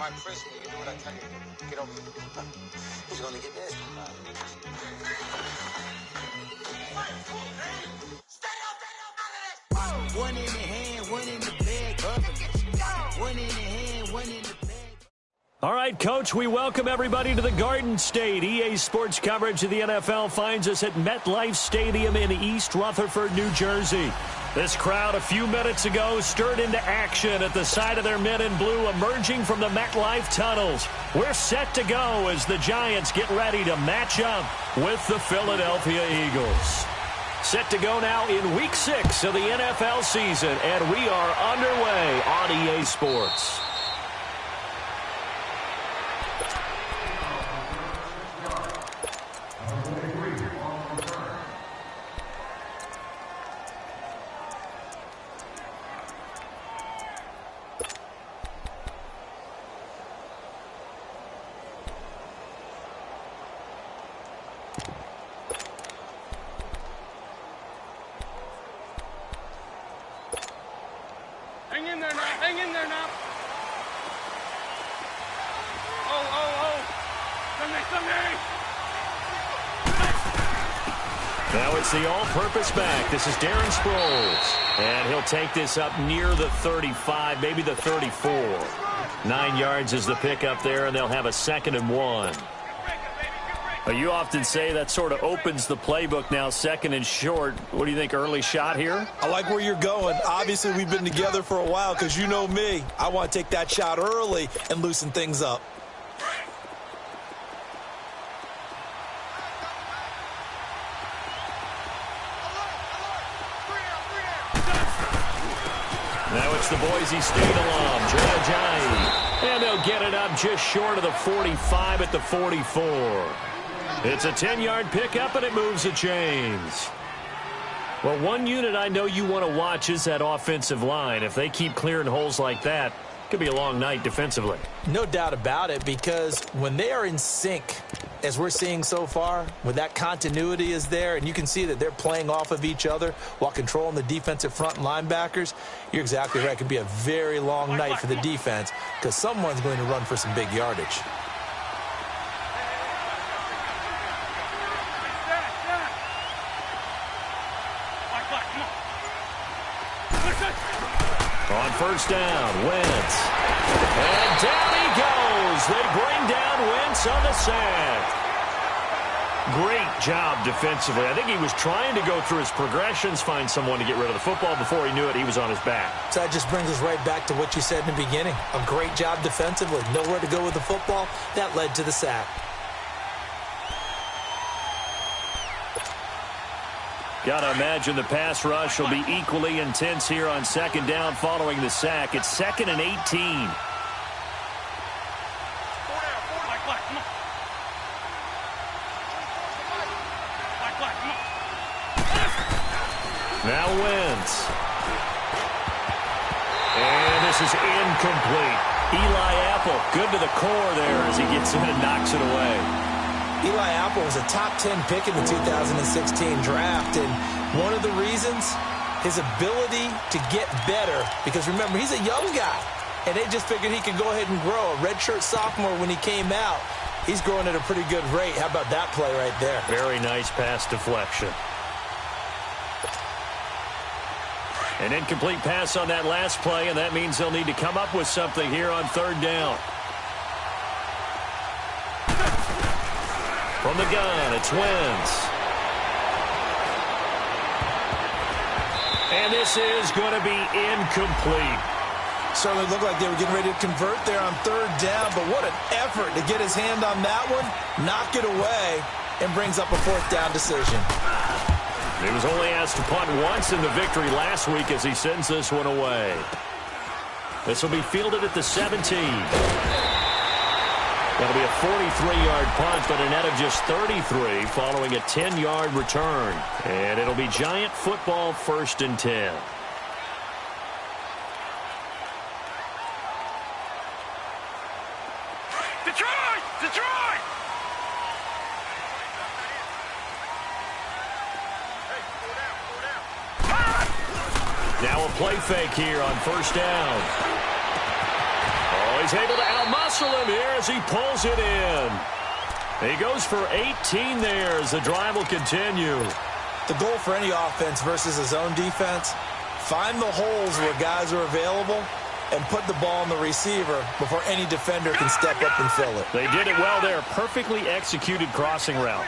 my prisoner. You do what I tell you to do. Get over here. He's going to get this. Stay out of this! One in the hand, one in the bag. One in the hand, one in the bag. All right, Coach, we welcome everybody to the Garden State. EA Sports coverage of the NFL finds us at MetLife Stadium in East Rutherford, New Jersey. This crowd a few minutes ago stirred into action at the side of their men in blue emerging from the MetLife tunnels. We're set to go as the Giants get ready to match up with the Philadelphia Eagles. Set to go now in Week 6 of the NFL season, and we are underway on EA Sports. Hang in there now. Hang in there now. Now it's the all-purpose back. This is Darren Sproles. And he'll take this up near the 35, maybe the 34. 9 yards is the pickup there, and they'll have a 2nd and 1. You often say that sort of opens the playbook now, 2nd and short. What do you think, early shot here? I like where you're going. Obviously, we've been together for a while because you know me. I want to take that shot early and loosen things up. Now it's the Boise State alum, Joe Ajayi. And they'll get it up just short of the 45 at the 44. It's a 10-yard pickup, and it moves the chains. Well, one unit I know you want to watch is that offensive line. If they keep clearing holes like that, it could be a long night defensively. No doubt about it, because when they are in sync, as we're seeing so far, when that continuity is there, and you can see that they're playing off of each other while controlling the defensive front linebackers, you're exactly right. It could be a very long night for the defense because someone's going to run for some big yardage. On first down, Wentz. And down he goes. They bring down Wentz on the sack. Great job defensively. I think he was trying to go through his progressions, find someone to get rid of the football. Before he knew it, he was on his back. So that just brings us right back to what you said in the beginning. A great job defensively. Nowhere to go with the football. That led to the sack. Got to imagine the pass rush will be equally intense here on 2nd down following the sack. It's 2nd and 18. Now Wentz. And this is incomplete. Eli Apple, good to the core there as he gets in and knocks it away. Eli Apple was a top 10 pick in the 2016 draft, and one of the reasons, his ability to get better, because remember, he's a young guy, and they just figured he could go ahead and grow. A redshirt sophomore when he came out, he's growing at a pretty good rate. How about that play right there? Very nice pass deflection. An incomplete pass on that last play, and that means they'll need to come up with something here on 3rd down. From the gun, it's Wentz. And this is going to be incomplete. Certainly looked like they were getting ready to convert there on 3rd down, but what an effort to get his hand on that one, knock it away, and brings up a 4th down decision. He was only asked to punt once in the victory last week as he sends this one away. This will be fielded at the 17. That'll be a 43-yard punt, but a net of just 33 following a 10-yard return. And it'll be Giant football 1st and 10. Detroit! Detroit! Now a play fake here on 1st down. Oh, he's able to outmuscle him here as he pulls it in. He goes for 18 there as the drive will continue. The goal for any offense versus a zone defense, find the holes where guys are available and put the ball on the receiver before any defender can step up and fill it. They did it well there. Perfectly executed crossing route.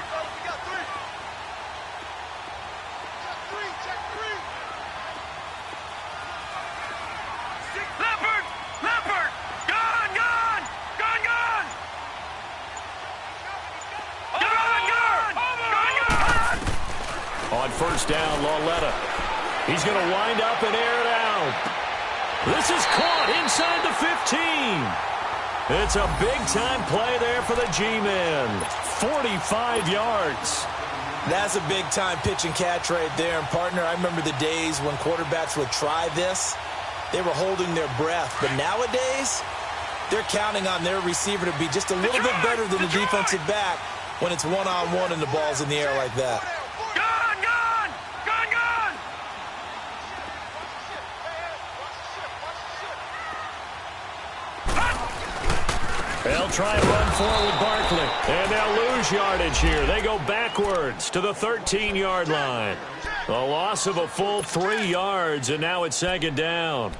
On first down, Lauletta. He's going to wind up and air it out. This is caught inside the 15. It's a big-time play there for the G-men. 45 yards. That's a big-time pitch and catch right there. And, partner, I remember the days when quarterbacks would try this. They were holding their breath. But nowadays, they're counting on their receiver to be just a little bit better than the defensive back when it's one-on-one and the ball's in the air like that. They'll try and run forward Barkley. And they'll lose yardage here. They go backwards to the 13-yard line. A loss of a full 3 yards, and now it's second down.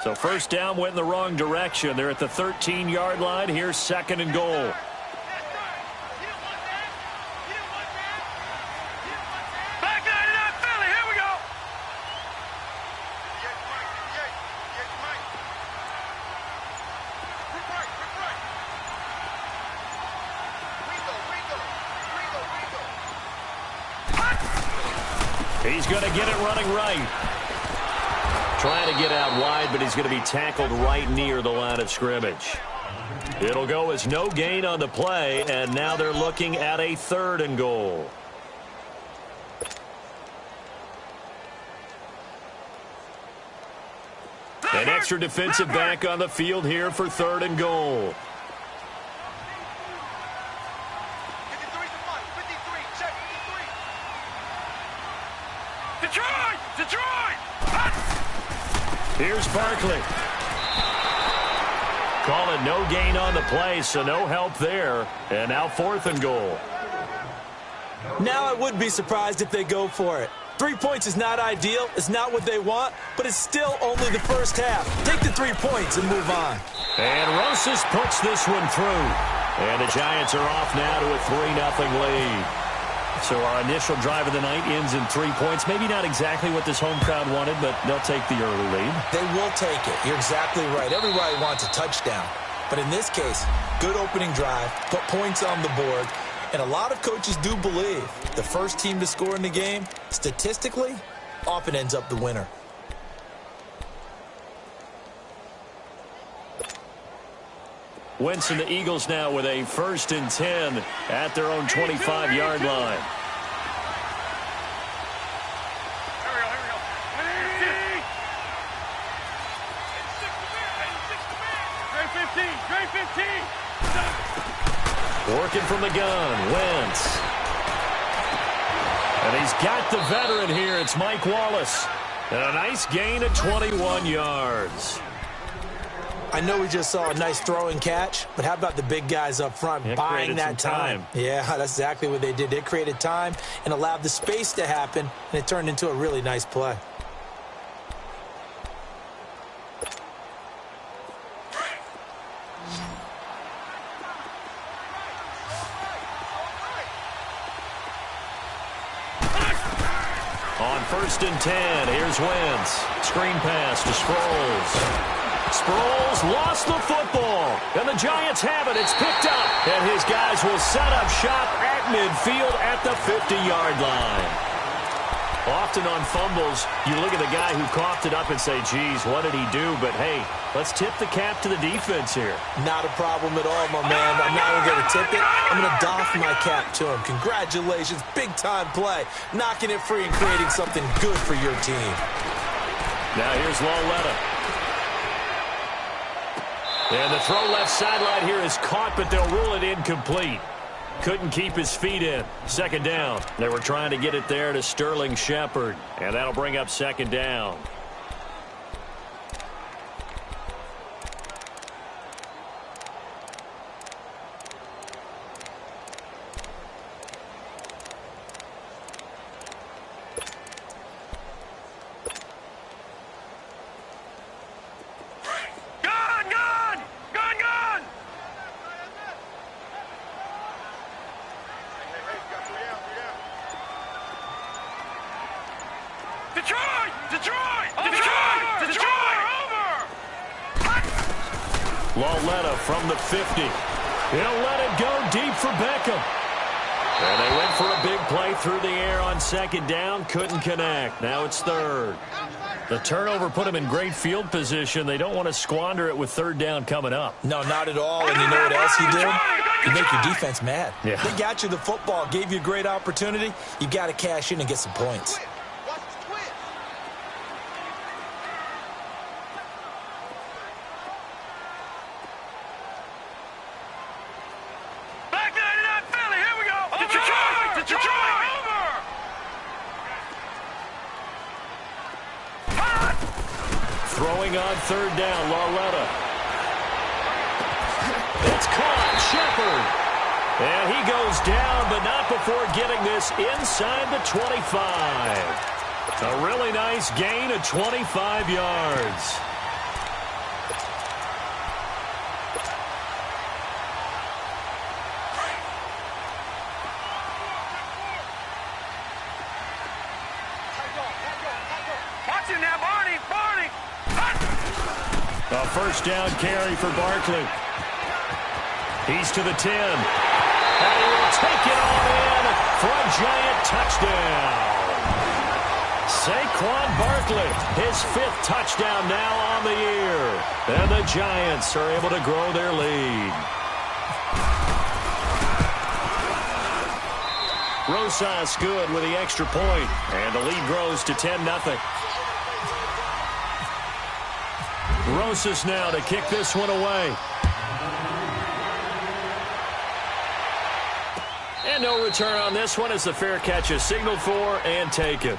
So first down went in the wrong direction. They're at the 13-yard line. Here's second and goal. He's going to get it running right. Trying to get out wide, but he's going to be tackled right near the line of scrimmage. It'll go as no gain on the play, and now they're looking at a third and goal. An extra defensive back on the field here for third and goal. Here's Barkley. Call it no gain on the play, so no help there. And now fourth and goal. Now I would be surprised if they go for it. 3 points is not ideal. It's not what they want, but it's still only the first half. Take the 3 points and move on. And Rosas puts this one through. And the Giants are off now to a 3-0 lead. So our initial drive of the night ends in 3 points. Maybe not exactly what this home crowd wanted, but they'll take the early lead. They will take it. You're exactly right. Everybody wants a touchdown. But in this case, good opening drive, put points on the board, and a lot of coaches do believe the first team to score in the game, statistically, often ends up the winner. Wentz and the Eagles now with a 1st and 10 at their own 25-yard line. Working from the gun, Wentz. And he's got the veteran here. It's Mike Wallace. And a nice gain of 21 yards. I know we just saw a nice throw and catch, but how about the big guys up front buying that time? Yeah, that's exactly what they did. They created time and allowed the space to happen, and it turned into a really nice play. On 1st and 10, here's Wentz. Screen pass to Sproles. Sproles lost the football, and the Giants have it. It's picked up, and his guys will set up shop at midfield at the 50-yard line. Often on fumbles, you look at the guy who coughed it up and say, geez, what did he do? But, hey, let's tip the cap to the defense here. Not a problem at all, my man. I'm not even going to tip it. I'm going to doff my cap to him. Congratulations, big-time play. Knocking it free and creating something good for your team. Now here's Lauletta. And the throw left sideline here is caught, but they'll rule it incomplete. Couldn't keep his feet in. Second down. They were trying to get it there to Sterling Shepard. And that'll bring up second down. From the 50. He'll let it go deep for Beckham. And they went for a big play through the air on second down. Couldn't connect. Now it's third. The turnover put him in great field position. They don't want to squander it with third down coming up. No, not at all. And you know what else he did? You make your defense mad. Yeah. They got you the football, gave you a great opportunity. You got to cash in and get some points. Throwing on third down, Lauletta. It's caught, Shepard. And he goes down, but not before getting this inside the 25. A really nice gain of 25 yards. A first down carry for Barkley. He's to the 10. And he will take it all in for a giant touchdown. Saquon Barkley, his 5th touchdown now on the year. And the Giants are able to grow their lead. Rosas good with the extra point. And the lead grows to 10-0. Rosas now to kick this one away. And no return on this one as the fair catch is signaled for and taken.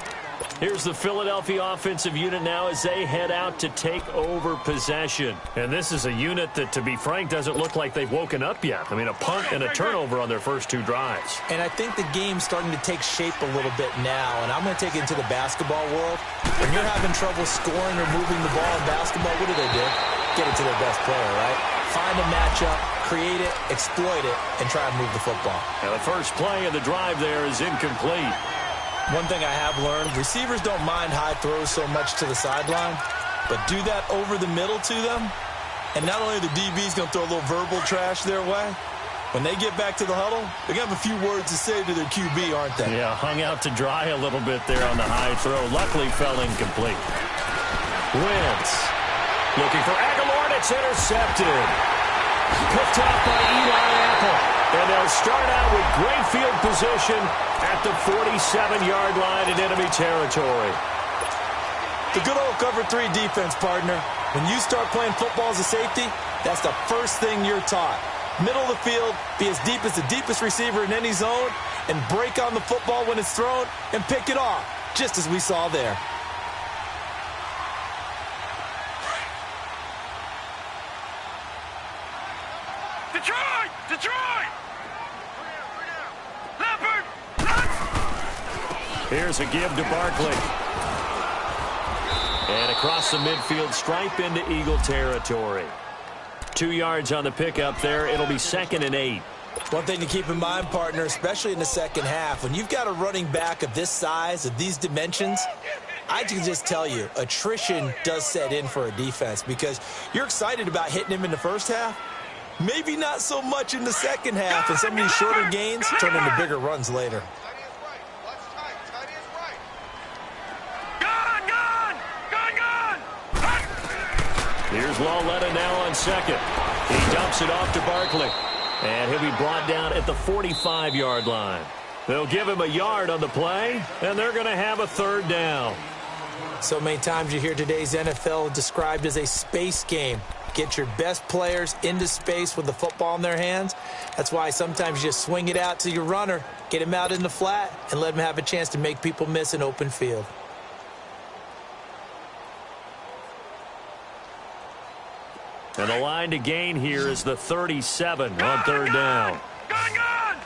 Here's the Philadelphia offensive unit now as they head out to take over possession. And this is a unit that, to be frank, doesn't look like they've woken up yet. I mean, a punt and a turnover on their first 2 drives. And I think the game's starting to take shape a little bit now. And I'm going to take it into the basketball world. When you're having trouble scoring or moving the ball in basketball, what do? Get it to their best player, right? Find a matchup, create it, exploit it, and try and move the football. And the first play of the drive there is incomplete. One thing I have learned, receivers don't mind high throws so much to the sideline, but do that over the middle to them, and not only the DB's going to throw a little verbal trash their way, when they get back to the huddle, they're going to have a few words to say to their QB, aren't they? Yeah, hung out to dry a little bit there on the high throw. Luckily fell incomplete. Wentz looking for Aguilar, it's intercepted. Picked off by Eli Apple. And they'll start out with great field position at the 47-yard line in enemy territory. The good old cover 3 defense, partner. When you start playing football as a safety, that's the first thing you're taught. Middle of the field, be as deep as the deepest receiver in any zone, and break on the football when it's thrown and pick it off, just as we saw there. Detroit! Detroit! Leopard! Here's a give to Barkley. And across the midfield stripe into Eagle territory. 2 yards on the pickup there. It'll be 2nd and 8. One thing to keep in mind, partner, especially in the second half, when you've got a running back of this size, of these dimensions, I can just tell you, attrition does set in for a defense because you're excited about hitting him in the first half. Maybe not so much in the second half, and some of these shorter gains turn into bigger runs later. Here's Lauletta now on second. He dumps it off to Barkley. And he'll be brought down at the 45-yard line. They'll give him a yard on the play, and they're going to have a 3rd down. So many times you hear today's NFL described as a space game. Get your best players into space with the football in their hands. That's why sometimes you just swing it out to your runner, get him out in the flat, and let him have a chance to make people miss an open field. And the line to gain here is the 37 on third down. Gun, gun!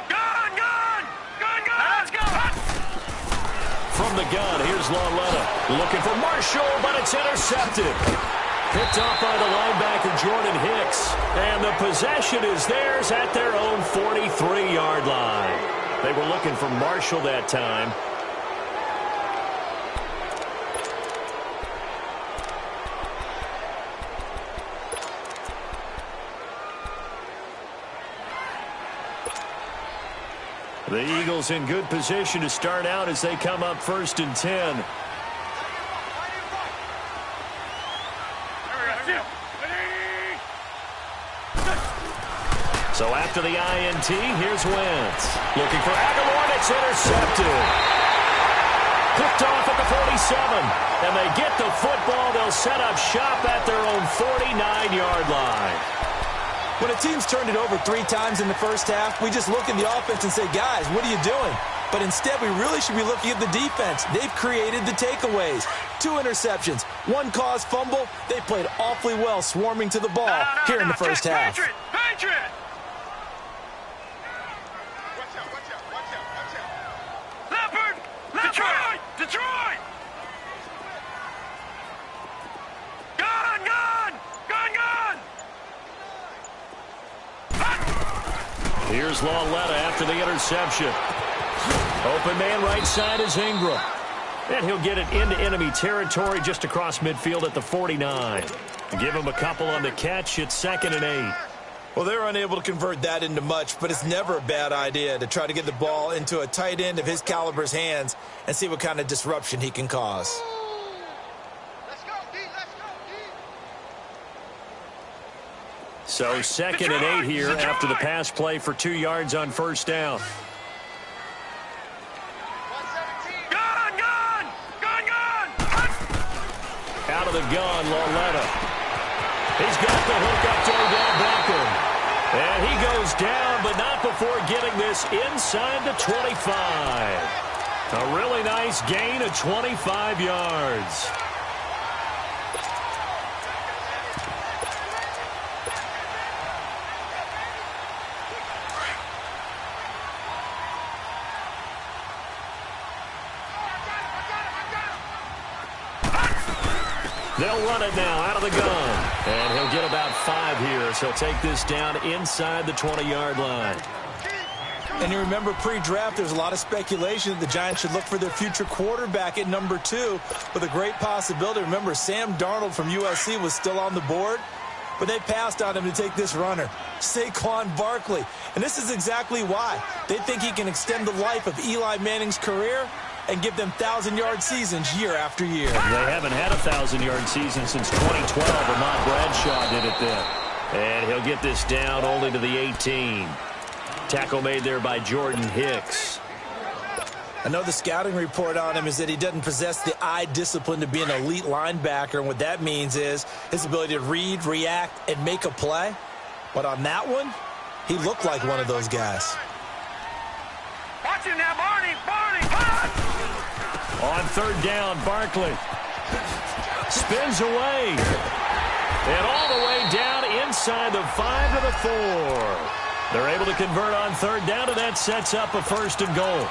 Gun, gun! Gun, gun! Let's go! From the gun, here's Lauletta. Looking for Marshall, but it's intercepted. Picked off by the linebacker, Jordan Hicks. And the possession is theirs at their own 43-yard line. They were looking for Marshall that time. The Eagles in good position to start out as they come up 1st and 10. So after the INT, here's Wentz. Looking for Aguilar, and it's intercepted. Picked off at the 47. And they get the football. They'll set up shop at their own 49-yard line. When a team's turned it over 3 times in the first half, we just look at the offense and say, guys, what are you doing? But instead, we really should be looking at the defense. They've created the takeaways. 2 interceptions, 1 caused fumble. They played awfully well swarming to the ball here in the first half. Patriot! Patriot! Leopard! Detroit! Detroit! Gun, gun! Gun, gun! Here's Lauletta after the interception. Open man right side is Ingram. And he'll get it into enemy territory just across midfield at the 49. Give him a couple on the catch. It's 2nd and 8. Well, they're unable to convert that into much, but it's never a bad idea to try to get the ball into a tight end of his caliber's hands and see what kind of disruption he can cause. Let's go, D. Let's go, D. So 2nd and 8 here after the pass play for 2 yards on 1st down. 117. Gun, gun! Gun, gun! Out of the gun, Lauletta. He's got the hook up to Odell Beckham. And he goes down, but not before getting this inside the 25. A really nice gain of 25 yards. They'll run it now out of the gun. And he'll get about 5 here, so he'll take this down inside the 20-yard line. And you remember pre-draft, there's a lot of speculation that the Giants should look for their future quarterback at number 2 with a great possibility. Remember, Sam Darnold from USC was still on the board, but they passed on him to take this runner, Saquon Barkley. And this is exactly why. They think he can extend the life of Eli Manning's career and give them 1,000-yard seasons year after year. They haven't had a 1,000-yard season since 2012. Ahmad Bradshaw did it then. And he'll get this down only to the 18. Tackle made there by Jordan Hicks. I know the scouting report on him is that he doesn't possess the eye discipline to be an elite linebacker, and what that means is his ability to read, react, and make a play. But on that one, he looked like one of those guys. Watch him now, Barney! Barney! Pass! On 3rd down, Barkley spins away. And all the way down inside the 5 to the 4. They're able to convert on 3rd down, and that sets up a 1st and goal.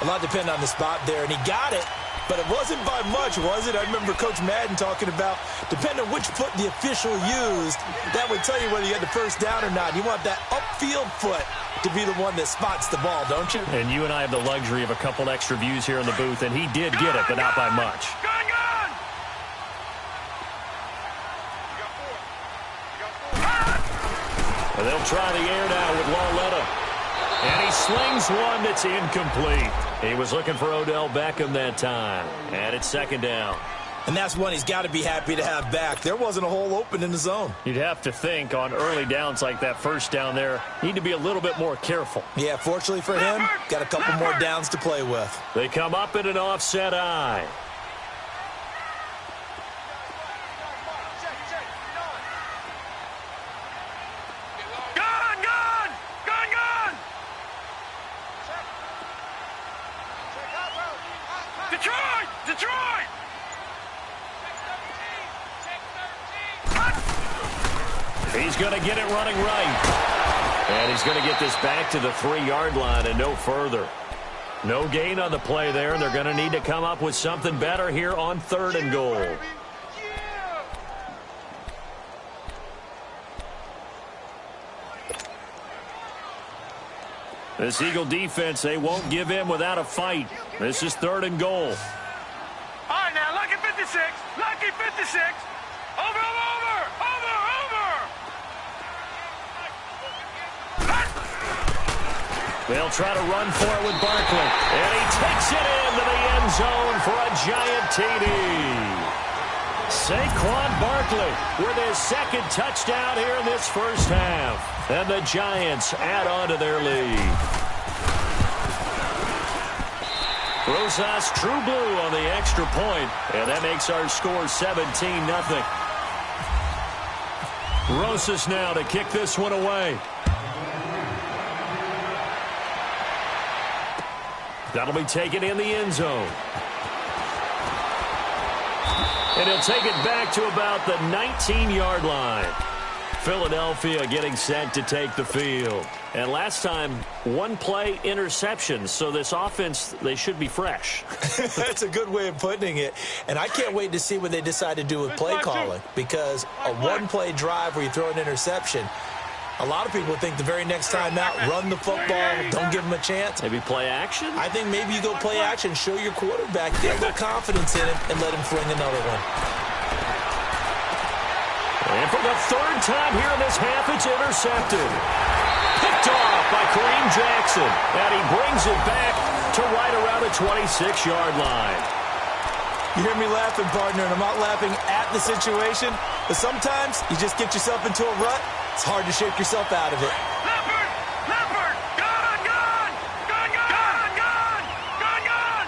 A lot depended on the spot there, and he got it, but it wasn't by much, was it? I remember Coach Madden talking about, depending on which foot the official used, that would tell you whether you had the 1st down or not. You want that upfield foot to be the one that spots the ball, don't you? And you and I have the luxury of a couple extra views here in the booth, and he did get it, but not by much. Gun, gun! And they'll try the air now with Lauletta. And he slings one that's incomplete. He was looking for Odell Beckham that time. And it's 2nd down. And that's one he's got to be happy to have back. There wasn't a hole open in the zone. You'd have to think on early downs like that 1st down there, need to be a little bit more careful. Yeah, fortunately for him, got a couple more downs to play with. They come up in an offset eye. Detroit! Detroit! He's going to get it running right. And he's going to get this back to the 3-yard line and no further. No gain on the play there. They're going to need to come up with something better here on 3rd and goal. This Eagle defense, they won't give in without a fight. This is 3rd and goal. All right, now, lucky 56. Lucky 56. Over, over, over, over. They'll try to run for it with Barkley. And he takes it into the end zone for a giant TD. Saquon Barkley with his 2nd touchdown here in this first half. And the Giants add on to their lead. Rosas true blue on the extra point. And that makes our score 17-0. Rosas now to kick this one away. That'll be taken in the end zone. And he'll take it back to about the 19-yard line. Philadelphia getting set to take the field. And last time, 1-play interception. So this offense, they should be fresh. That's a good way of putting it. And I can't wait to see what they decide to do with play calling. Because a 1-play drive where you throw an interception, a lot of people think the very next time out, run the football, don't give them a chance. Maybe play action? I think maybe you go play action, show your quarterback, get a little confidence in him, and let him fling another one. And for the 3rd time here in this half, it's intercepted. Picked off by Kareem Jackson. And he brings it back to right around the 26-yard line. You hear me laughing, partner, and I'm not laughing at the situation, but sometimes you just get yourself into a rut. It's hard to shake yourself out of it. Leopard! Leopard! Gun! Gun! Gun! Gun! Gun! Gun! Gun!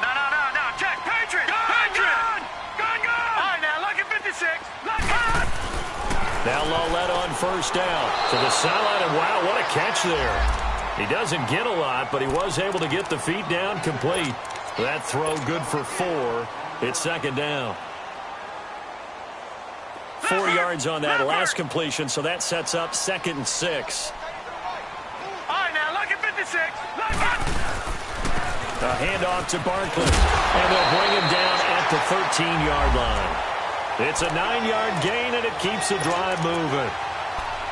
No, no, no, no. Check. Patriot! Gun! Patriot! Gun! Gun! All right, now, lucky 56. Lucky! Now Lolette on first down to the sideline, and wow, what a catch there. He doesn't get a lot, but he was able to get the feet down complete. That throw good for 4. It's 2nd down. 4 yards on that last completion, so that sets up 2nd and 6. All right, now, lucky 56. Lucky! A handoff to Barkley, and they'll bring him down at the 13-yard line. It's a 9-yard gain, and it keeps the drive moving.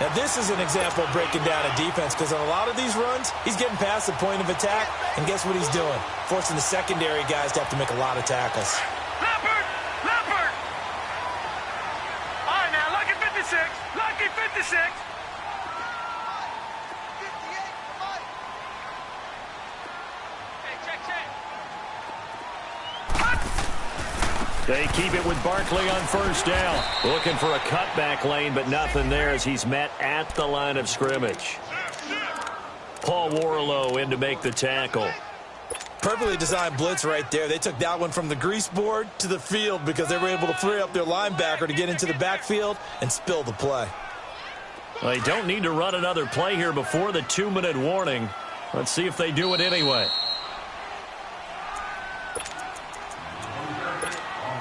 Now, this is an example of breaking down a defense, because on a lot of these runs, he's getting past the point of attack, and guess what he's doing? Forcing the secondary guys to have to make a lot of tackles. Leopard! Leopard! All right, now, lucky 56. Lucky 56. They keep it with Barkley on first down. Looking for a cutback lane, but nothing there as he's met at the line of scrimmage. Paul Warlow in to make the tackle. Perfectly designed blitz right there. They took that one from the grease board to the field because they were able to free up their linebacker to get into the backfield and spill the play. Well, they don't need to run another play here before the 2-minute warning. Let's see if they do it anyway.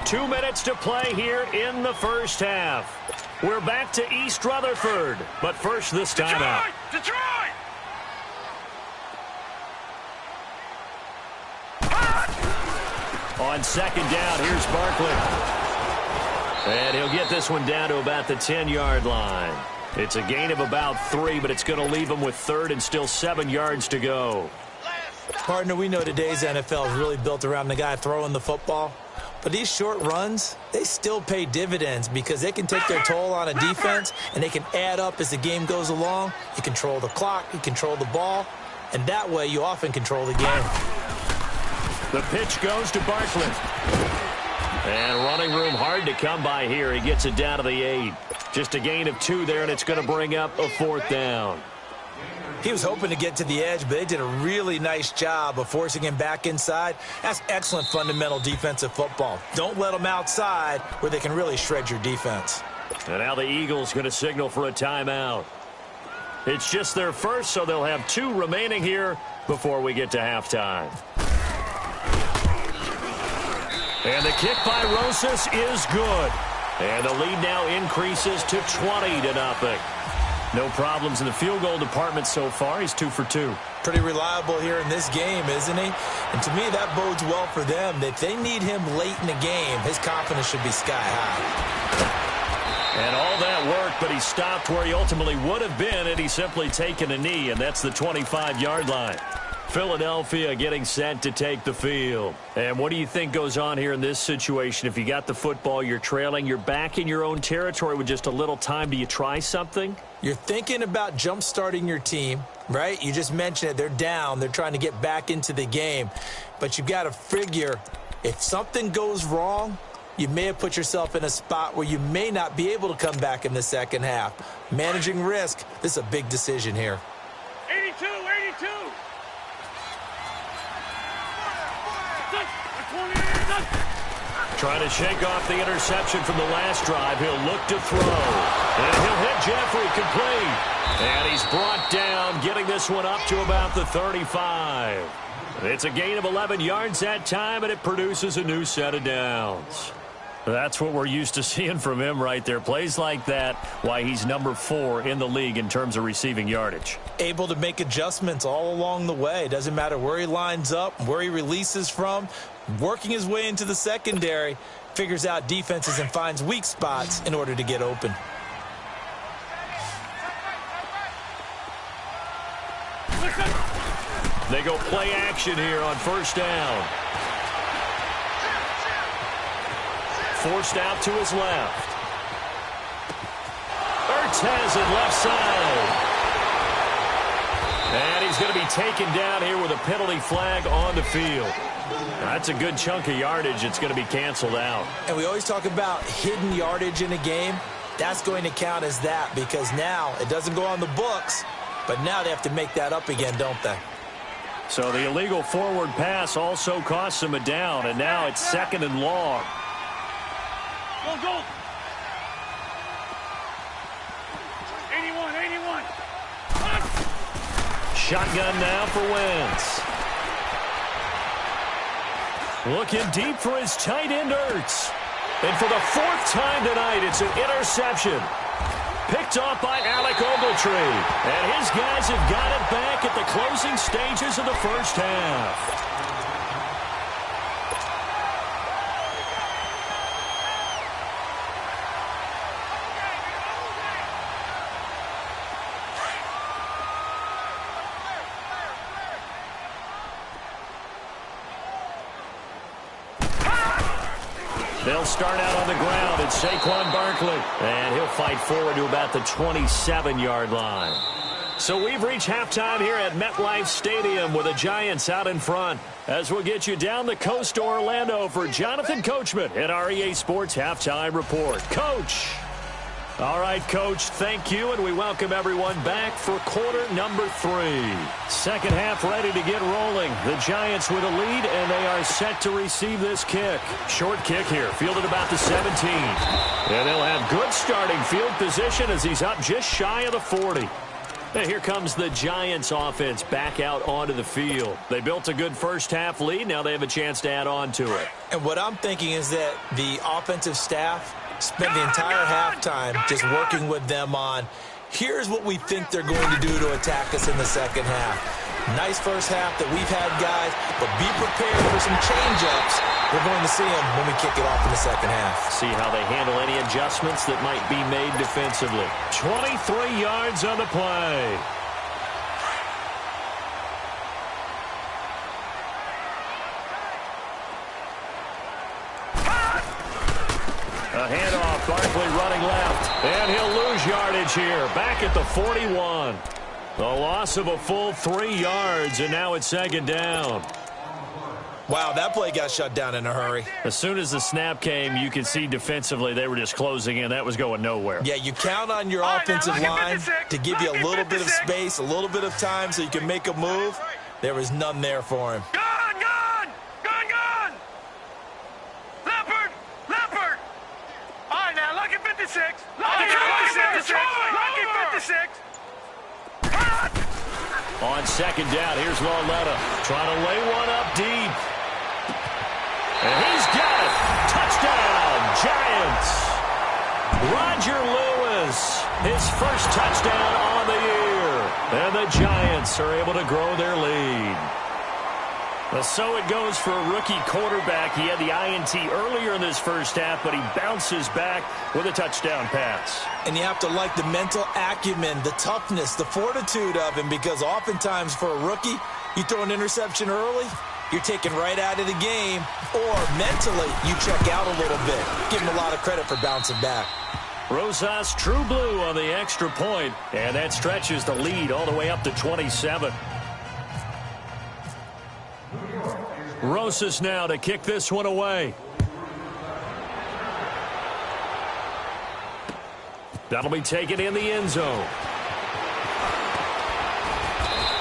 2 minutes to play here in the first half. We're back to East Rutherford, but first this time out. Detroit! On 2nd down, here's Barkley. And he'll get this one down to about the 10-yard line. It's a gain of about 3, but it's going to leave him with 3rd and still 7 yards to go. Partner, we know today's NFL is really built around the guy throwing the football. But these short runs, they still pay dividends because they can take their toll on a defense, and they can add up as the game goes along. You control the clock, you control the ball, and that way you often control the game. The pitch goes to Barkley. And running room hard to come by here. He gets it down to the 8. Just a gain of 2 there, and it's going to bring up a 4th down. He was hoping to get to the edge, but they did a really nice job of forcing him back inside. That's excellent fundamental defensive football. Don't let them outside where they can really shred your defense. And now the Eagles going to signal for a timeout. It's just their first, so they'll have 2 remaining here before we get to halftime. And the kick by Rosas is good. And the lead now increases to 20-0. No problems in the field goal department so far. He's 2 for 2. Pretty reliable here in this game, isn't he? And to me, that bodes well for them. If they need him late in the game, his confidence should be sky high. And all that work, but he stopped where he ultimately would have been had he simply taken a knee, and that's the 25-yard line. Philadelphia getting set to take the field. And what do you think goes on here in this situation? If you got the football, you're trailing, you're back in your own territory with just a little time. Do you try something? You're thinking about jump-starting your team, right? You just mentioned it. They're down. They're trying to get back into the game. But you've got to figure if something goes wrong, you may have put yourself in a spot where you may not be able to come back in the second half. Managing risk, this is a big decision here. 82, 82. Trying to shake off the interception from the last drive. He'll look to throw. And he'll hit Jeffrey complete. And he's brought down, getting this one up to about the 35. It's a gain of 11 yards that time, and it produces a new set of downs. That's what we're used to seeing from him right there. Plays like that, why he's number 4 in the league in terms of receiving yardage. Able to make adjustments all along the way. Doesn't matter where he lines up, where he releases from. Working his way into the secondary, figures out defenses and finds weak spots in order to get open. They go play action here on first down. Forced out to his left. Ertz has it left side. And he's going to be taken down here with a penalty flag on the field. That's a good chunk of yardage. It's going to be canceled out. And we always talk about hidden yardage in a game. That's going to count as that because now it doesn't go on the books, but now they have to make that up again, don't they? So the illegal forward pass also costs him a down, and now it's 2nd and long. Go, go. 81, 81. Shotgun now for Wentz. Looking deep for his tight end, Ertz. And for the 4th time tonight, it's an interception. Picked off by Alec Ogletree. And his guys have got it back at the closing stages of the first half. They'll start out on the ground. It's Saquon Barkley. And he'll fight forward to about the 27-yard line. So we've reached halftime here at MetLife Stadium with the Giants out in front. As we'll get you down the coast to Orlando for Jonathan Coachman at our EA Sports Halftime Report. Coach. All right, Coach, thank you, and we welcome everyone back for quarter number 3. Second half ready to get rolling. The Giants with a lead, and they are set to receive this kick. Short kick here, fielded about the 17. And they'll have good starting field position as he's up just shy of the 40. And here comes the Giants offense back out onto the field. They built a good first half lead. Now they have a chance to add on to it. And what I'm thinking is that the offensive staff spend the entire halftime just working with them on, here's what we think they're going to do to attack us in the second half. Nice first half that we've had, guys, but be prepared for some change-ups. We're going to see them when we kick it off in the second half. See how they handle any adjustments that might be made defensively. 23 yards on the play. A handoff, Barkley running left, and he'll lose yardage here, back at the 41. The loss of a full 3 yards, and now it's 2nd down. Wow, that play got shut down in a hurry. As soon as the snap came, you could see defensively they were just closing in. That was going nowhere. Yeah, you count on your offensive line to give you a little bit of space, a little bit of time so you can make a move. There was none there for him. Gone, gone, gone, gone. Leopard, leopard. All right, now, lucky 56. Lucky 56. Lucky 56. On 2nd down, here's Lauletta trying to lay one up deep. And he's got it. Touchdown, Giants. Roger Lewis, his first touchdown on the year. And the Giants are able to grow their lead. Well, so it goes for a rookie quarterback. He had the INT earlier in this first half, but he bounces back with a touchdown pass. And you have to like the mental acumen, the toughness, the fortitude of him, because oftentimes for a rookie, you throw an interception early, you're taken right out of the game, or mentally you check out a little bit. Give him a lot of credit for bouncing back. Rosas True Blue on the extra point, and that stretches the lead all the way up to 27. Rosas now to kick this one away. That'll be taken in the end zone.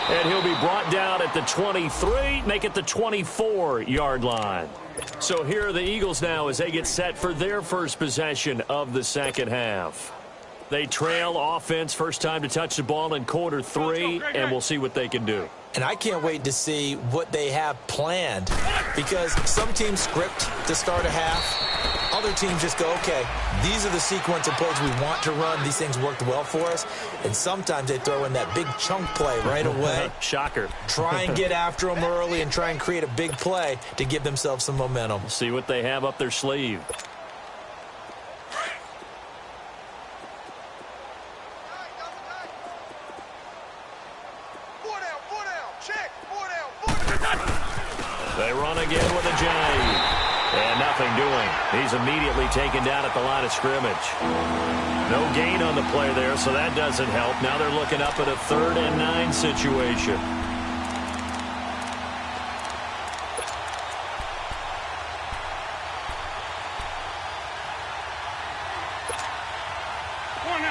And he'll be brought down at the 23, make it the 24-yard line. So here are the Eagles now as they get set for their first possession of the second half. They trail offense, first time to touch the ball in quarter 3, and we'll see what they can do. And I can't wait to see what they have planned, because some teams script to start a half. Other teams just go, okay, these are the sequence of plays we want to run. These things worked well for us. And sometimes they throw in that big chunk play right away. Shocker. Try and get after them early and try and create a big play to give themselves some momentum. See what they have up their sleeve. They run again with a J. And nothing doing. He's immediately taken down at the line of scrimmage. No gain on the play there, so that doesn't help. Now they're looking up at a 3rd and 9 situation.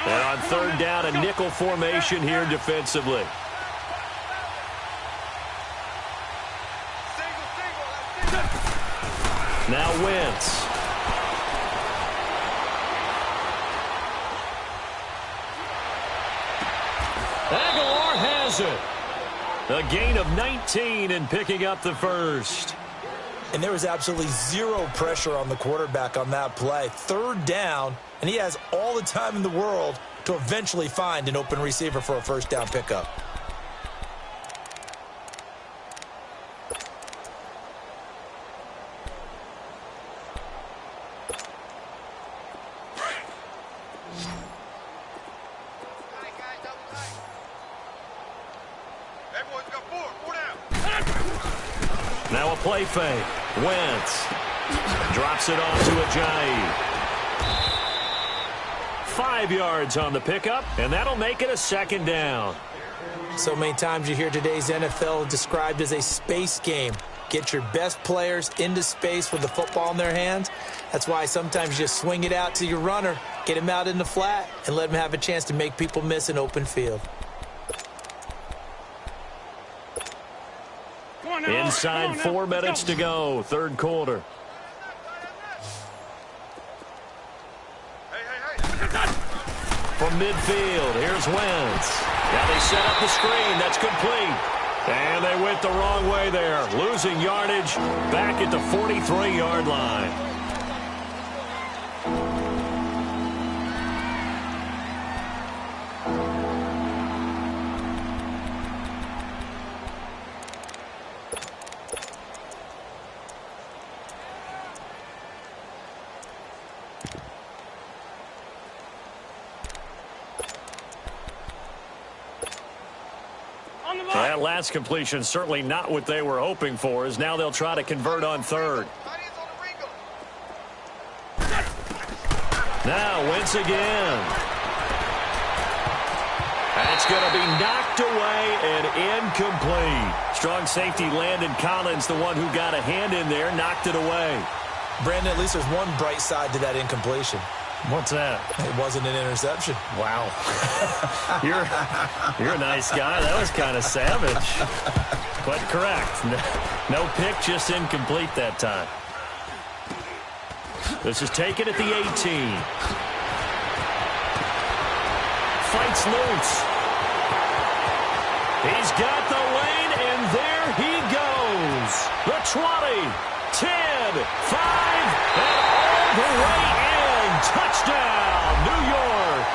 And on 3rd down, a nickel formation here defensively. Now Wentz. Aguilar has it. A gain of 19 and picking up the first. And there was absolutely zero pressure on the quarterback on that play. 3rd down, and he has all the time in the world to eventually find an open receiver for a first down pickup. Now a play fake. Wentz drops it off to Ajayi. 5 yards on the pickup, and that'll make it a 2nd down. So many times you hear today's NFL described as a space game. Get your best players into space with the football in their hands. That's why sometimes you just swing it out to your runner, get him out in the flat, and let him have a chance to make people miss an open field. Inside 4 minutes to go, 3rd quarter. From midfield, here's Wentz. Now they set up the screen. That's complete. And they went the wrong way there, losing yardage back at the 43-yard line. That last completion certainly not what they were hoping for, as now they'll try to convert on 3rd. Now Wentz again. That's going to be knocked away and incomplete. Strong safety Landon Collins, the one who got a hand in there, knocked it away. Brandon, at least there's one bright side to that incompletion. What's that? It wasn't an interception. Wow. You're a nice guy. That was kind of savage. But correct. No pick, just incomplete that time. This is taken at the 18. Fights loose. He's got the lane, and there he goes. The 20, 10, 5, and the way in. Touchdown, New York.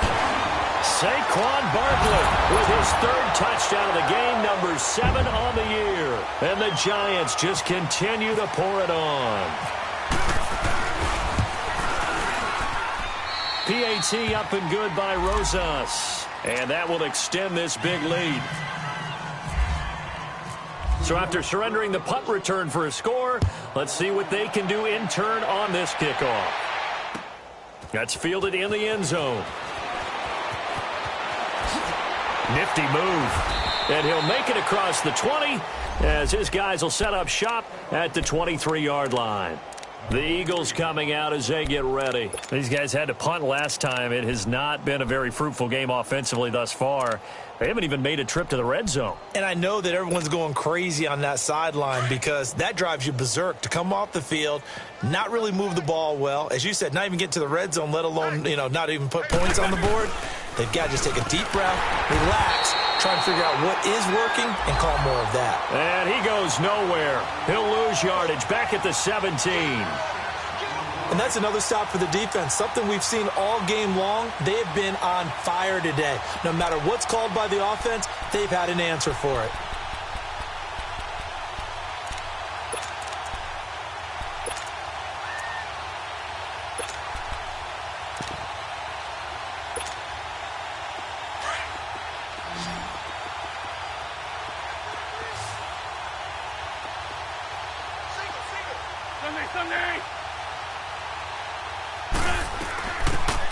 Saquon Barkley with his third touchdown of the game, number 7 on the year. And the Giants just continue to pour it on. PAT up and good by Rosas. And that will extend this big lead. So after surrendering the punt return for a score, let's see what they can do in turn on this kickoff. That's fielded in the end zone. Nifty move. And he'll make it across the 20 as his guys will set up shop at the 23-yard line. The Eagles coming out as they get ready. These guys had to punt last time. It has not been a very fruitful game offensively thus far. They haven't even made a trip to the red zone. And I know that everyone's going crazy on that sideline because that drives you berserk to come off the field, not really move the ball well. As you said, not even get to the red zone, let alone, not even put points on the board. They've got to just take a deep breath, relax, try and figure out what is working and call more of that. And he goes nowhere. He'll lose yardage back at the 17. And that's another stop for the defense, something we've seen all game long. They have been on fire today. No matter what's called by the offense, they've had an answer for it.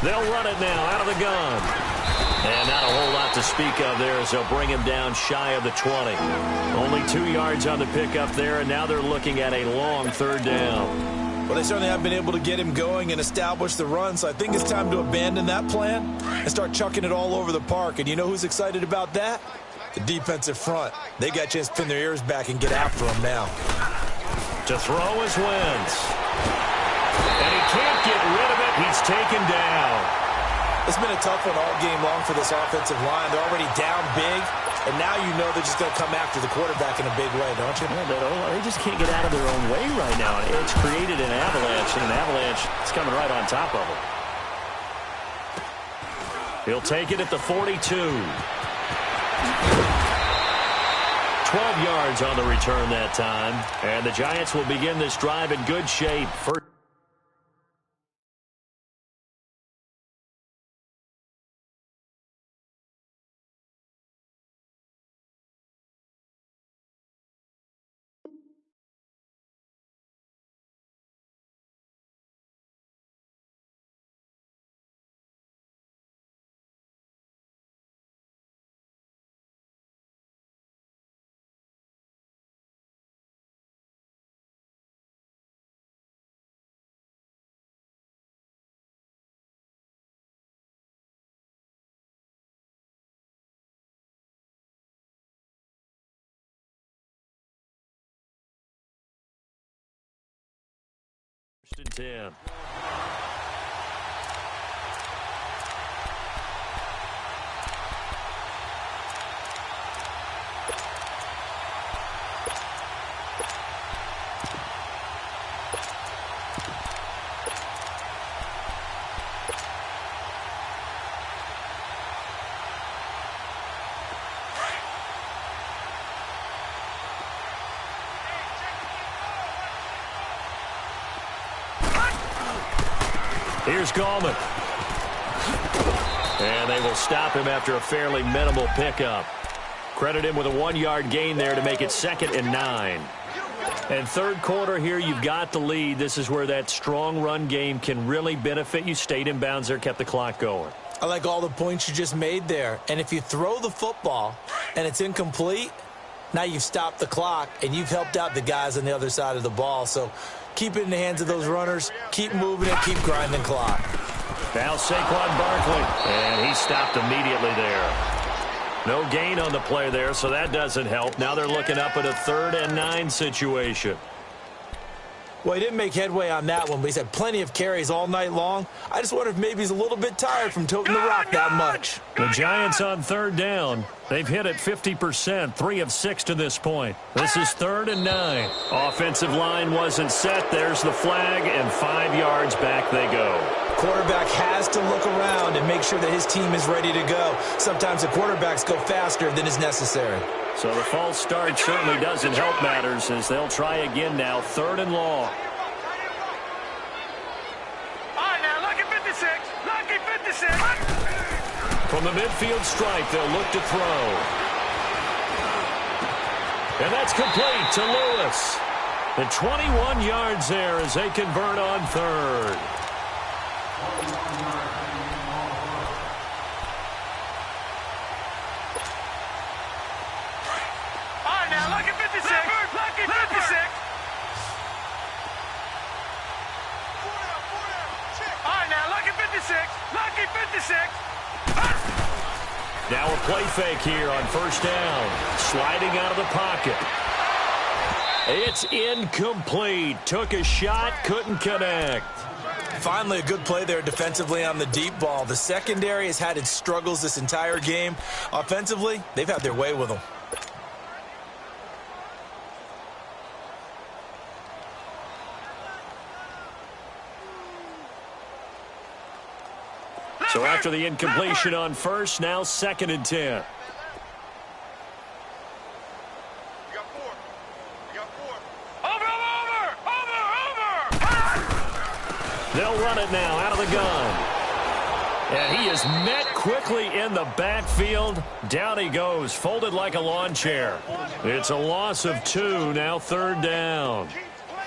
They'll run it now out of the gun. And not a whole lot to speak of there as they'll bring him down shy of the 20. Only 2 yards on the pickup there, and now they're looking at a long third down. Well, they certainly haven't been able to get him going and establish the run, so I think it's time to abandon that plan and start chucking it all over the park. And you know who's excited about that? The defensive front. They got a chance to pin their ears back and get after him now. To throw is Wentz. And he can't get rid of it. He's taken down. It's been a tough one all game long for this offensive line. They're already down big, and now you know they're just going to come after the quarterback in a big way, don't you? Yeah, they just can't get out of their own way right now. It's created an avalanche, and an avalanche is coming right on top of them. He'll take it at the 42. 12 yards on the return that time. And the Giants will begin this drive in good shape. First. And 10. Here's Gallman. And they will stop him after a fairly minimal pickup. Credit him with a 1-yard gain there to make it 2nd and 9. And third quarter here, you've got the lead. This is where that strong run game can really benefit you. Stayed in bounds there, kept the clock going. I like all the points you just made there. And if you throw the football and it's incomplete, now you've stopped the clock and you've helped out the guys on the other side of the ball. So keep it in the hands of those runners. Keep moving it. Keep grinding clock. Now Saquon Barkley. And he stopped immediately there. No gain on the play there, so that doesn't help. Now they're looking up at a 3rd and 9 situation. Well, he didn't make headway on that one, but he's had plenty of carries all night long. I just wonder if maybe he's a little bit tired from toting the rock that much. The Giants on 3rd down. They've hit it 50%, 3 of 6 to this point. This is 3rd and 9. Offensive line wasn't set. There's the flag, and 5 yards back they go. Quarterback has to look around and make sure that his team is ready to go. Sometimes the quarterbacks go faster than is necessary. So the false start certainly doesn't help matters as they'll try again now, 3rd and long. All right, now, lucky 56. Lucky 56. From the midfield stripe, they'll look to throw. And that's complete to Lewis. The 21 yards there as they convert on 3rd. All right, now, lucky 56. Lucky 56. All right, now, lucky 56. Lucky 56. Now a play fake here on 1st down. Sliding out of the pocket. It's incomplete. Took a shot, couldn't connect. Finally, a good play there defensively on the deep ball. The secondary has had its struggles this entire game. Offensively, they've had their way with them. So after the incompletion on 1st, now 2nd and 10. You got 4. You got 4. Over. They'll run it now out of the gun. And he is met quickly in the backfield. Down he goes, folded like a lawn chair. It's a loss of 2, now 3rd down.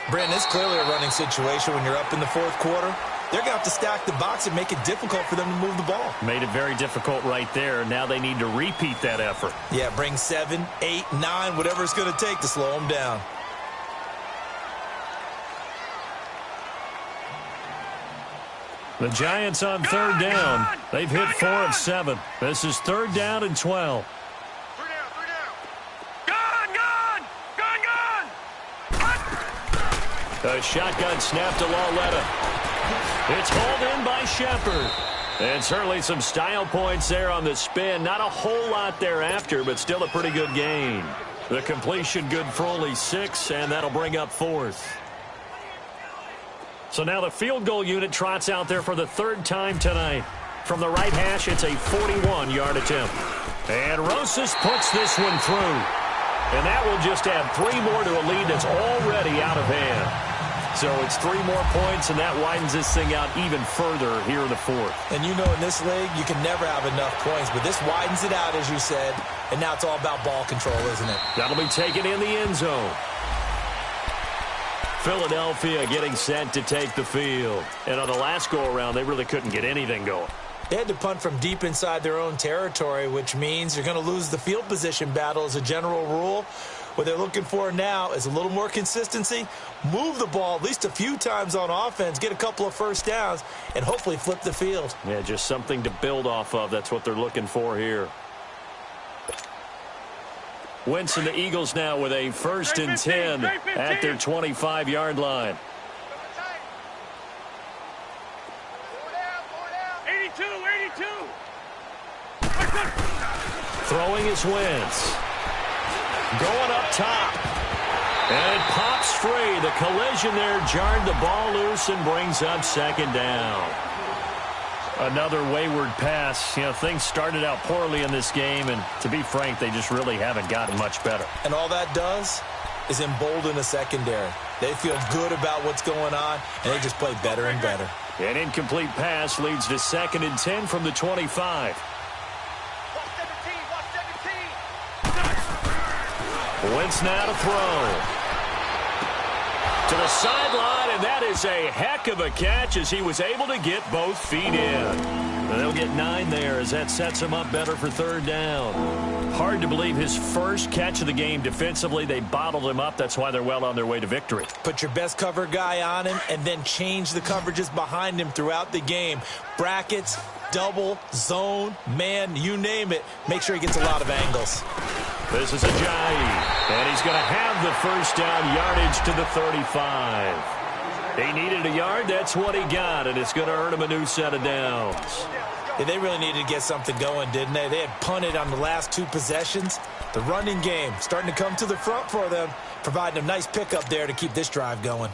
Brandon, it's clearly a running situation when you're up in the 4th quarter. They're going to have to stack the box and make it difficult for them to move the ball. Made it very difficult right there. Now they need to repeat that effort. Yeah, bring 7, 8, 9, whatever it's going to take to slow them down. The Giants on 3rd down. They've hit 4 of 7. This is 3rd down and 12. 3 down. Gun. A shotgun snap to Lauletta. It's hauled in by Shepard. And certainly some style points there on the spin. Not a whole lot thereafter, but still a pretty good gain. The completion good for only 6, and that'll bring up 4th. So now the field goal unit trots out there for the 3rd time tonight. From the right hash, it's a 41-yard attempt. And Rosas puts this one through. And that will just add 3 more to a lead that's already out of hand. So it's 3 more points, and that widens this thing out even further here in the 4th. And you know in this league, you can never have enough points, but this widens it out, as you said, and now it's all about ball control, isn't it? That'll be taken in the end zone. Philadelphia getting set to take the field. And on the last go-around, they really couldn't get anything going. They had to punt from deep inside their own territory, which means you're going to lose the field position battle as a general rule. What they're looking for now is a little more consistency, move the ball at least a few times on offense, get a couple of 1st downs, and hopefully flip the field. Yeah, just something to build off of. That's what they're looking for here. Wentz and the Eagles now with a 1st and 10 at their 25-yard line. 82. Throwing is Wentz. Going up top. And it pops free. The collision there jarred the ball loose and brings up 2nd down. Another wayward pass. You know, things started out poorly in this game, and to be frank, they just really haven't gotten much better. And all that does is embolden a secondary. They feel good about what's going on, and they just play better and better. An incomplete pass leads to 2nd and 10 from the 25. Wentz now to throw. To the sideline, and that is a heck of a catch as he was able to get both feet in. They'll get 9 there as that sets him up better for 3rd down. Hard to believe his first catch of the game defensively. They bottled him up. That's why they're well on their way to victory. Put your best cover guy on him and then change the coverages behind him throughout the game. Brackets, double, zone, man, you name it. Make sure he gets a lot of angles. This is Ajayi, and he's going to have the 1st down yardage to the 35. He needed a yard. That's what he got, and it's going to earn him a new set of downs. Yeah, they really needed to get something going, didn't they? They had punted on the last 2 possessions. The running game starting to come to the front for them, providing a nice pickup there to keep this drive going.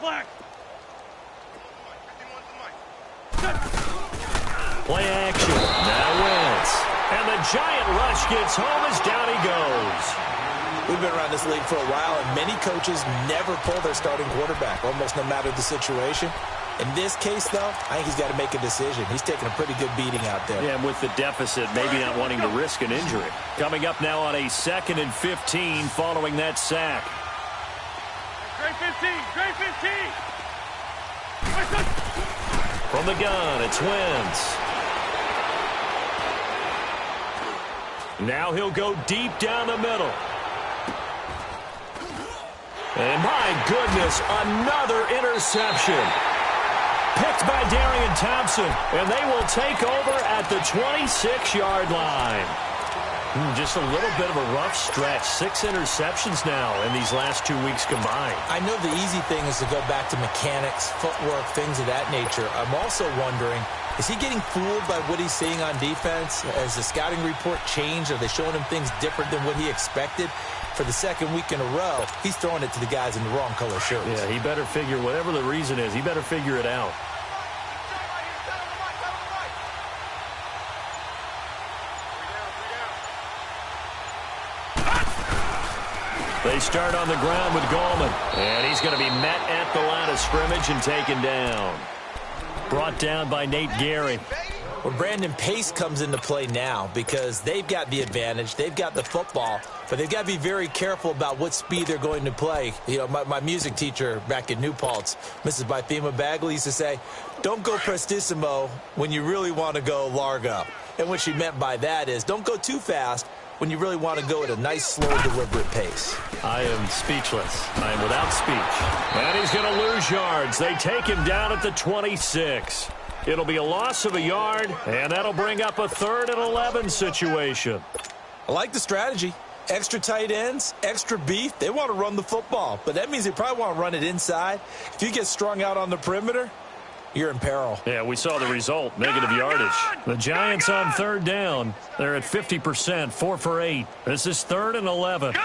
Black. Play action. Now Wentz. And the giant rush gets home as down he goes. We've been around this league for a while, and many coaches never pull their starting quarterback, almost no matter the situation. In this case, though, I think he's got to make a decision. He's taking a pretty good beating out there. Yeah, and with the deficit, maybe not wanting to risk an injury. Coming up now on a 2nd and 15 following that sack. Great 15. From the gun, it's Wentz. Now he'll go deep down the middle. And my goodness, another interception. Picked by Darian Thompson, and they will take over at the 26-yard line. Just a little bit of a rough stretch. 6 interceptions now in these last 2 weeks combined. I know the easy thing is to go back to mechanics, footwork, things of that nature. I'm also wondering, is he getting fooled by what he's seeing on defense? Has the scouting report changed? Are they showing him things different than what he expected? For the 2nd week in a row, he's throwing it to the guys in the wrong color shirts. Yeah, he better figure, whatever the reason is, he better figure it out. They start on the ground with Gallman, and he's going to be met at the line of scrimmage and taken down. Brought down by Nate Gary. Well, Brandon, pace comes into play now because they've got the advantage. They've got the football, but they've got to be very careful about what speed they're going to play. You know, my music teacher back in New Paltz, Mrs. Bythema Bagley, used to say, don't go prestissimo when you really want to go largo. And what she meant by that is don't go too fast when you really want to go at a nice, slow, deliberate pace. I am speechless. I am without speech. And he's going to lose yards. They take him down at the 26. It'll be a loss of a yard, and that'll bring up a 3rd and 11 situation. I like the strategy. Extra tight ends, extra beef. They want to run the football, but that means they probably want to run it inside. If you get strung out on the perimeter, you're in peril. Yeah, we saw the result, negative yardage. The Giants on 3rd down. They're at 50%, 4 for 8. This is 3rd and 11. Gun!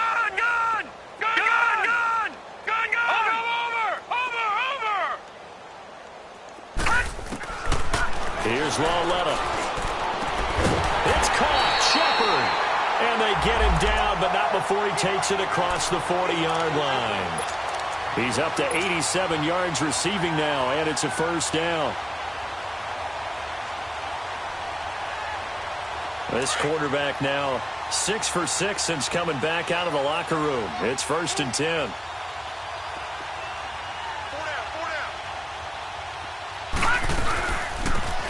Here's Lawletta. It's caught. Shepard. And they get him down, but not before he takes it across the 40-yard line. He's up to 87 yards receiving now, and it's a 1st down. This quarterback now 6 for 6 since coming back out of the locker room. It's 1st and 10.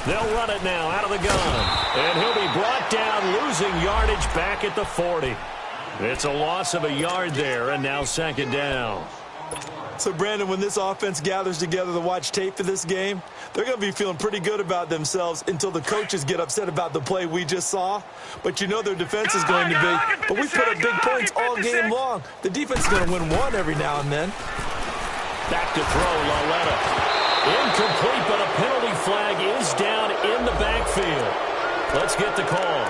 They'll run it now out of the gun. And he'll be brought down, losing yardage back at the 40. It's a loss of a yard there, and now 2nd down. So, Brandon, when this offense gathers together to watch tape for this game, they're going to be feeling pretty good about themselves until the coaches get upset about the play we just saw. But you know their defense is going to be. But we put up big points all game long. The defense is going to win one every now and then. Back to throw, Lawletta. Incomplete, but a penalty flag is down in the backfield. Let's get the call.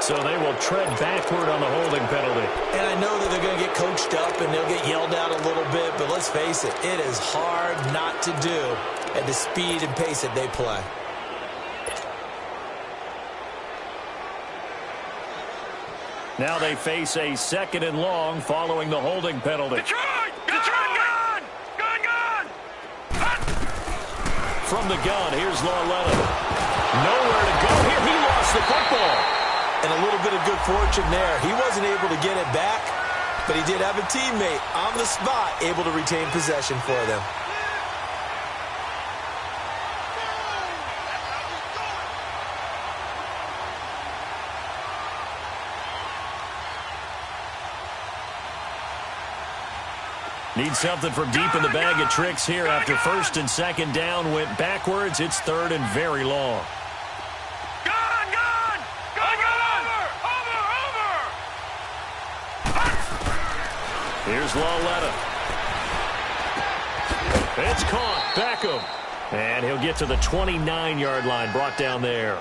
So they will tread backward on the holding penalty. And I know that they're going to get coached up and they'll get yelled at a little bit, but let's face it, it is hard not to do at the speed and pace that they play. Now they face a 2nd and long following the holding penalty. Detroit! Gun! From the gun, here's Lawletta. Nowhere to go here. He lost the football. And a little bit of good fortune there. He wasn't able to get it back, but he did have a teammate on the spot able to retain possession for them. Need something from deep in the bag of tricks here after 1st and 2nd down went backwards. It's 3rd and very long. Here's Lauletta. It's caught. Beckham. And he'll get to the 29-yard line, brought down there.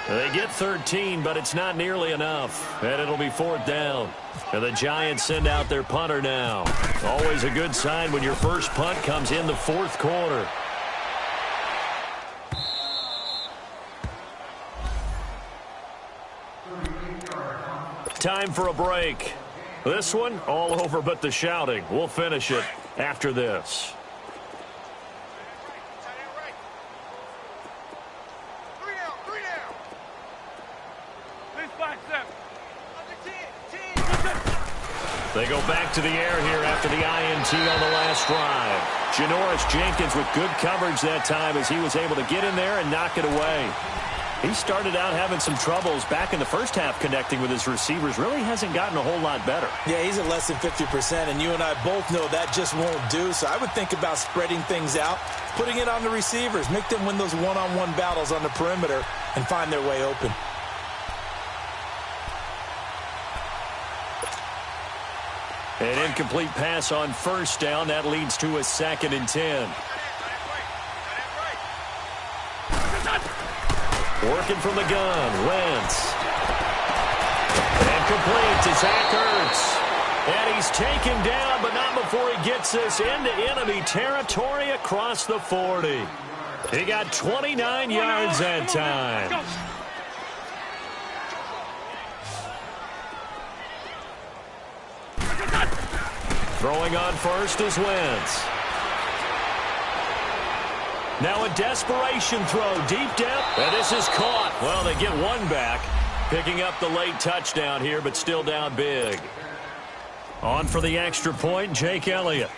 They get 13, but it's not nearly enough. And it'll be 4th down. And the Giants send out their punter now. Always a good sign when your first punt comes in the 4th quarter. Time for a break. This one, all over but the shouting. We'll finish it after this. They go back to the air here after the INT on the last drive. Janoris Jenkins with good coverage that time as he was able to get in there and knock it away. He started out having some troubles back in the first half connecting with his receivers. Really hasn't gotten a whole lot better. Yeah, he's at less than 50%, and you and I both know that just won't do. So I would think about spreading things out, putting it on the receivers, make them win those one-on-one battles on the perimeter and find their way open. An incomplete pass on first down. That leads to a 2nd and 10. Working from the gun, Wentz. And complete to Zach Ertz. And he's taken down, but not before he gets this into enemy territory across the 40. He got 29 yards that time. Throwing on first is Wentz. Now a desperation throw deep down. And this is caught. Well, they get one back. Picking up the late touchdown here, but still down big. On for the extra point, Jake Elliott.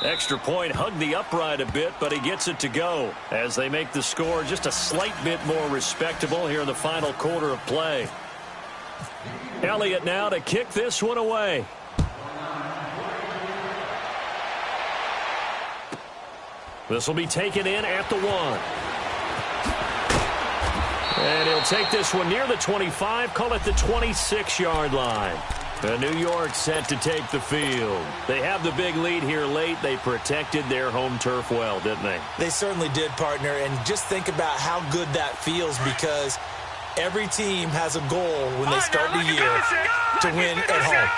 Extra point hugged the upright a bit, but he gets it to go as they make the score just a slight bit more respectable here in the final quarter of play. Elliott now to kick this one away. This will be taken in at the 1. And he'll take this one near the 25, call it the 26-yard line. And New York set to take the field. They have the big lead here late. They protected their home turf well, didn't they? They certainly did, partner. And just think about how good that feels, because every team has a goal when they start the year to win at home.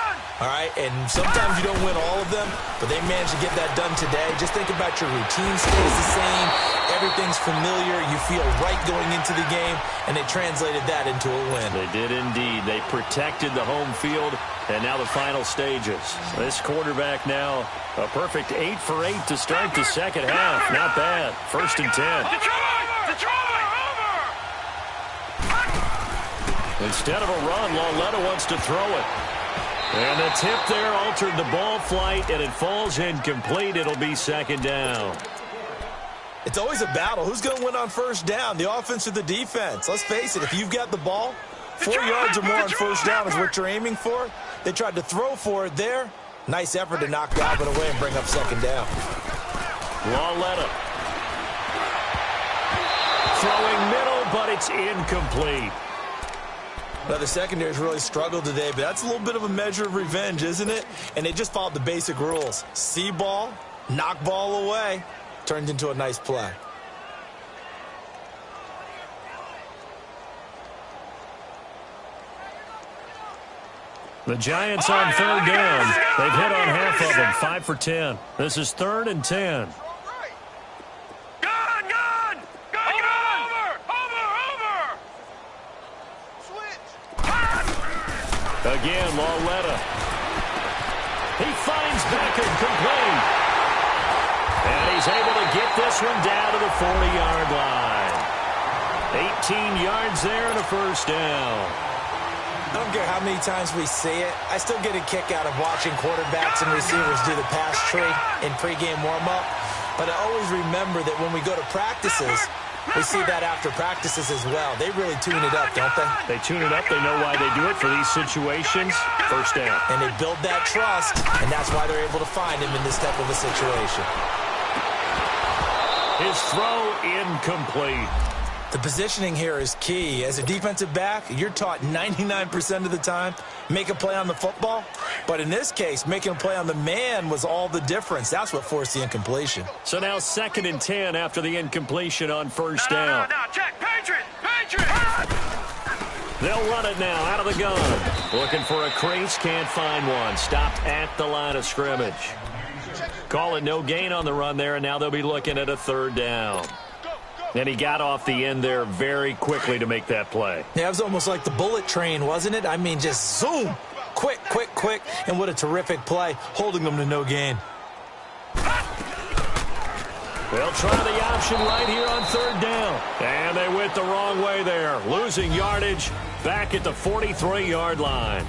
All right, and sometimes you don't win all of them, but they managed to get that done today. Just think about your routine stays the same. Everything's familiar. You feel right going into the game, and they translated that into a win. They did indeed. They protected the home field, and now the final stages. This quarterback now, a perfect 8 for 8 to start the second half. Not bad. 1st and 10. Instead of a run, Lauletta wants to throw it. And the tip there altered the ball flight, and it falls incomplete. It'll be 2nd down. It's always a battle. Who's going to win on first down, the offense or the defense? Let's face it, if you've got the ball, 4 yards or more on first down is what you're aiming for. They tried to throw for it there. Nice effort to knock Dobbin away and bring up 2nd down. Lauletta. Throwing middle, but it's incomplete. Now, the secondary's really struggled today, but that's a little bit of a measure of revenge, isn't it? And they just followed the basic rules. See ball, knock ball away. Turned into a nice play. The Giants on 3rd down. They've hit on half of them, 5 for 10. This is 3rd and 10. Again, Lauletta. He finds Beckham complete. And he's able to get this one down to the 40-yard line. 18 yards there and a 1st down. I don't care how many times we see it. I still get a kick out of watching quarterbacks and receivers do the pass tree in pregame warm-up. But I always remember that when we go to practices, we see that after practices as well. They really tune it up, don't they? They tune it up. They know why they do it for these situations. 1st down. And they build that trust, and that's why they're able to find him in this type of a situation. His throw incomplete. The positioning here is key. As a defensive back, you're taught 99% of the time, make a play on the football. But in this case, making a play on the man was all the difference. That's what forced the incompletion. So now 2nd and 10 after the incompletion on first down. No, check. Patriot! They'll run it now out of the gun. Looking for a crease, can't find one. Stopped at the line of scrimmage. Call it no gain on the run there, and now they'll be looking at a 3rd down. And he got off the end there very quickly to make that play. Yeah, it was almost like the bullet train, wasn't it? I mean, just zoom. Quick. And what a terrific play, holding them to no gain. They'll try the option right here on 3rd down. And they went the wrong way there. Losing yardage back at the 43-yard line.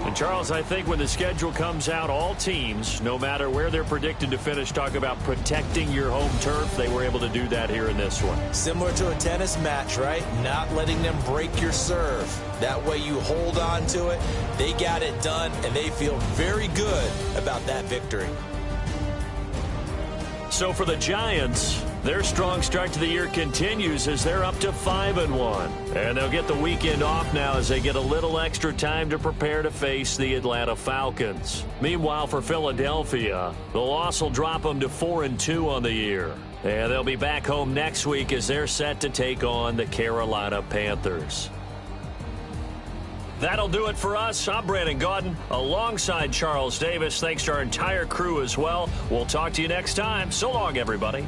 And, Charles, I think when the schedule comes out, all teams, no matter where they're predicted to finish, talk about protecting your home turf. They were able to do that here in this one. Similar to a tennis match, right? Not letting them break your serve. That way you hold on to it. They got it done, and they feel very good about that victory. So for the Giants, their strong start to the year continues as they're up to 5-1. And they'll get the weekend off now as they get a little extra time to prepare to face the Atlanta Falcons. Meanwhile, for Philadelphia, the loss will drop them to 4-2 on the year. And they'll be back home next week as they're set to take on the Carolina Panthers. That'll do it for us. I'm Brandon Gaudin alongside Charles Davis. Thanks to our entire crew as well. We'll talk to you next time. So long, everybody.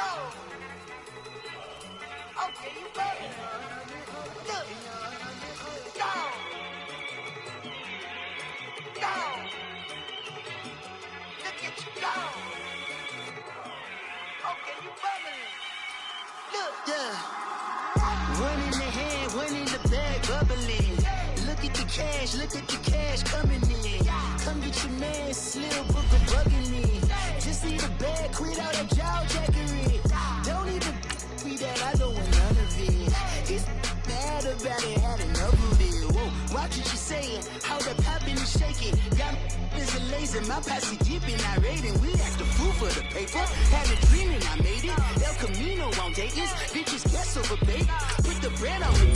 Go. Okay, you bugging. Look. Go. Go. Look at you go. Okay, you bugging. Look, yeah. One in the hand, one in the bag, bubbling. Look at the cash coming in. Come get your man, Slim Booker bugging me. Just need a bag, quit all that jaw jackery. Don't even be that, I don't want none of it. He's mad about it, had enough of it. Whoa, watch what you saying, how the poppin' and shaking. Got is a laser, my posse deep and irate, and we act the fool for the paper. Had a dream and I made it. El Camino on Dayton's, bitches guess over bait. Put the bread on me,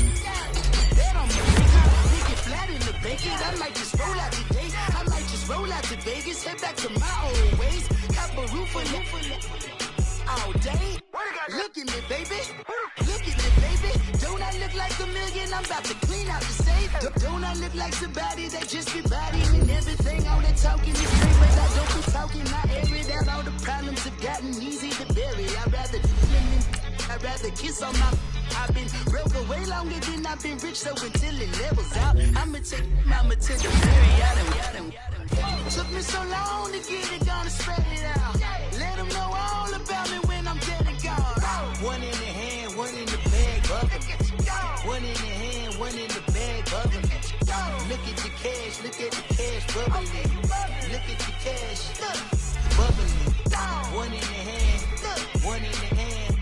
bet on me. Make it flat in the bacon. I might just roll out today. I might just roll out to Vegas, head back to my old ways. Cop a roof for all day. Look at me, baby. Look at me, baby. Don't I look like a million? I'm about to clean out the safe. Don't I look like somebody that just be bodying and everything? All that talking is great, but I don't be talking. I air it out. All the problems have gotten easy to bury. I'd rather kiss on my. I've been broke way longer than I've been rich, so until it levels out, I'ma take mama to the very out. Took me so long to get it, gonna spread it out. Let them know all about me when I'm dead and gone. One in the hand, one in the bag, bubbling. One in the hand, one in the bag, bubbling. Look at the cash, bubbling. Look at the cash, bubbling. One in the hand, one in the hand,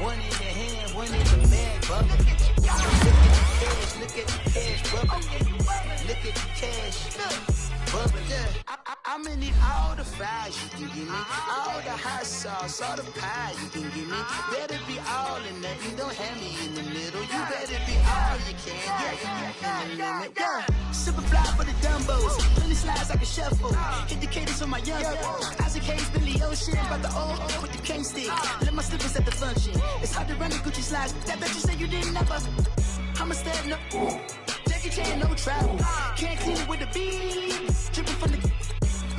one in the hand, one in the bag, bubbling. Look at the cash, bubbling. Look at the cash, bubbling. I'ma need all the fries you can give me, all the hot sauce, all the pie you can give me. Better be all or nothing, don't have me in the middle. You better be all you can, yeah. Super fly for the Dumbos, plenty slides like a shuffle. Hit the cadence on my young Isaac Hayes, Billy Ocean, about the old with the cane stick. Let my slippers at the function. It's hard to run the Gucci slides. That bet you say you didn't never. I'ma step no. Jackie Chan, no travel. Can't clean it with the beat. Dripping from the.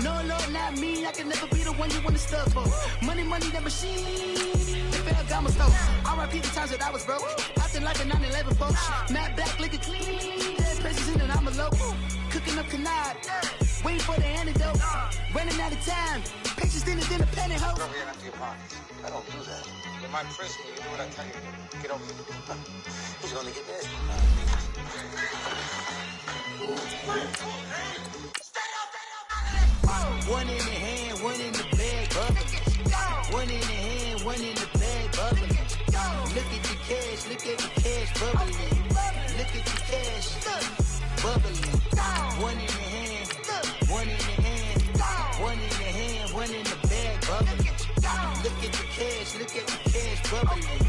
No, Lord, not me. I can never be the one you want to stuff for. Money, that machine. The Ferragamo stove. R.I.P. the times that I was broke. Acting like a 9/11 folks. Matte black, looking clean. Dead presents in and I'm a local. Cooking up canard. Waiting for the antidote. Running out of time. Patience thinner than a penny hoe. Rub your empty your pockets. I don't do that. In my prison, you do what I tell you. Get over it. Who's gonna get this? One in the hand, one in the bag, bubbling. One in the hand, one in the bag, bubbling. Look at the cash, bubbling. Look at the cash, bubbling. One in the hand, one in the hand, one in the hand, one in the bag, bubbling. Look at the cash, bubbling.